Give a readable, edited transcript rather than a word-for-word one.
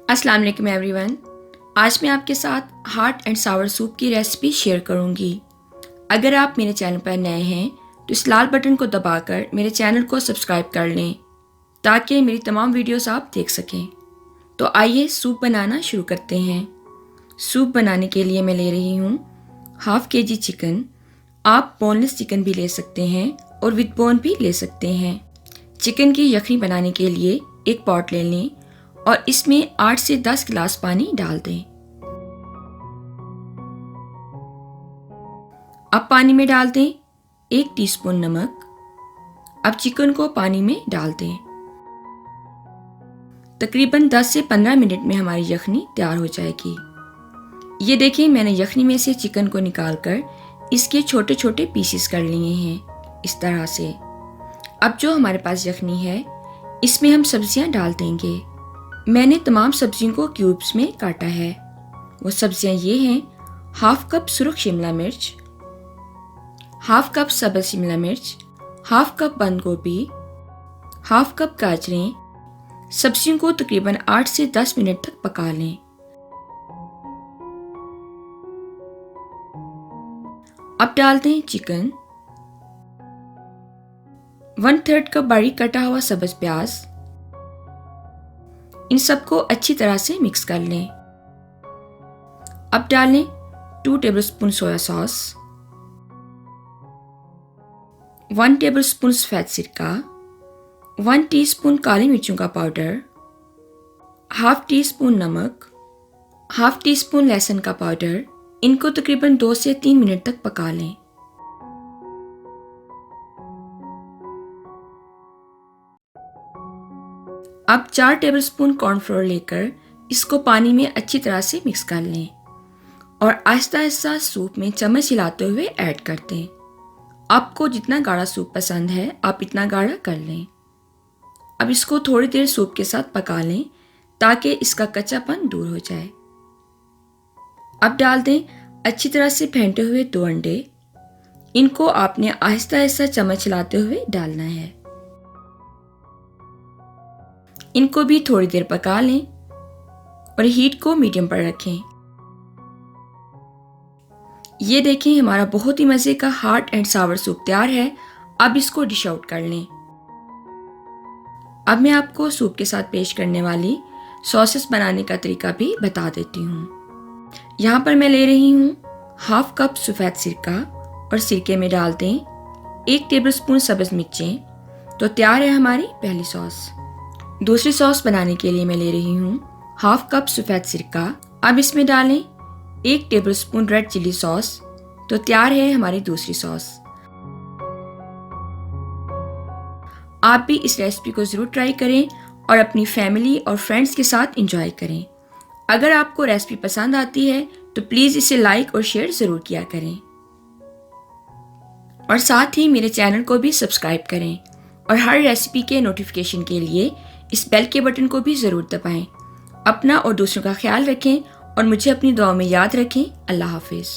अस्सलाम वालेकुम एवरीवन। आज मैं आपके साथ हाट एंड सावर सूप की रेसिपी शेयर करूंगी। अगर आप मेरे चैनल पर नए हैं तो इस लाल बटन को दबाकर मेरे चैनल को सब्सक्राइब कर लें ताकि मेरी तमाम वीडियोस आप देख सकें। तो आइए सूप बनाना शुरू करते हैं। सूप बनाने के लिए मैं ले रही हूँ हाफ kg चिकन। आप बोनलेस चिकन भी ले सकते हैं और विद बोन भी ले सकते हैं। चिकन की यखनी बनाने के लिए एक पॉट ले लें और इसमें 8 से 10 गिलास पानी डाल दें। अब पानी में डाल दें 1 टीस्पून नमक। अब चिकन को पानी में डाल दें। तकरीबन 10 से 15 मिनट में हमारी यखनी तैयार हो जाएगी। ये देखें, मैंने यखनी में से चिकन को निकालकर इसके छोटे छोटे पीसेस कर लिए हैं इस तरह से। अब जो हमारे पास यखनी है इसमें हम सब्जियां डाल देंगे। मैंने तमाम सब्जियों को क्यूब्स में काटा है। वो सब्जियां ये हैं: हाफ कप सुर्ख शिमला मिर्च, हाफ कप सब्ज़ शिमला मिर्च, हाफ कप बंद गोभी, हाफ कप गाजरें। सब्जियों को तकरीबन 8 से 10 मिनट तक पका लें। अब डाल दें चिकन, 1/3 कप बारीक कटा हुआ सब्ज़ प्याज। इन सबको अच्छी तरह से मिक्स कर लें। अब डालें 2 टेबलस्पून सोया सॉस, 1 टेबलस्पून सफ़ेद सिरका, 1 टीस्पून काली मिर्चों का पाउडर, हाफ टी स्पून नमक, हाफ टी स्पून लहसुन का पाउडर। इनको तकरीबन 2 से 3 मिनट तक पका लें। अब 4 टेबलस्पून कॉर्नफ्लोर लेकर इसको पानी में अच्छी तरह से मिक्स कर लें और आहिस्ता आहिस्ता सूप में चम्मच हिलाते हुए ऐड कर दें। आपको जितना गाढ़ा सूप पसंद है आप इतना गाढ़ा कर लें। अब इसको थोड़ी देर सूप के साथ पका लें ताकि इसका कच्चापन दूर हो जाए। अब डाल दें अच्छी तरह से फेंटे हुए 2 अंडे। इनको आपने आहिस्ता आहिस्ता चम्मच हिलाते हुए डालना है। इनको भी थोड़ी देर पका लें और हीट को मीडियम पर रखें। ये देखें, हमारा बहुत ही मज़े का हाट एंड सावर सूप तैयार है। अब इसको डिश आउट कर लें। अब मैं आपको सूप के साथ पेश करने वाली सॉसेस बनाने का तरीका भी बता देती हूँ। यहाँ पर मैं ले रही हूँ हाफ कप सफ़ेद सिरका और सिरके में डाल दें 1 टेबलस्पून सब्ज़ मिर्चें। तो तैयार है हमारी पहली सॉस। दूसरी सॉस बनाने के लिए मैं ले रही हूँ हाफ कप सफ़ेद सिरका। अब इसमें डालें 1 टेबलस्पून रेड चिली सॉस। तो तैयार है हमारी दूसरी सॉस। आप भी इस रेसिपी को ज़रूर ट्राई करें और अपनी फैमिली और फ्रेंड्स के साथ एंजॉय करें। अगर आपको रेसिपी पसंद आती है तो प्लीज़ इसे लाइक और शेयर ज़रूर किया करें और साथ ही मेरे चैनल को भी सब्सक्राइब करें और हर रेसिपी के नोटिफिकेशन के लिए इस बेल के बटन को भी ज़रूर दबाएं। अपना और दूसरों का ख्याल रखें और मुझे अपनी दुआओं में याद रखें। अल्लाह हाफिज़।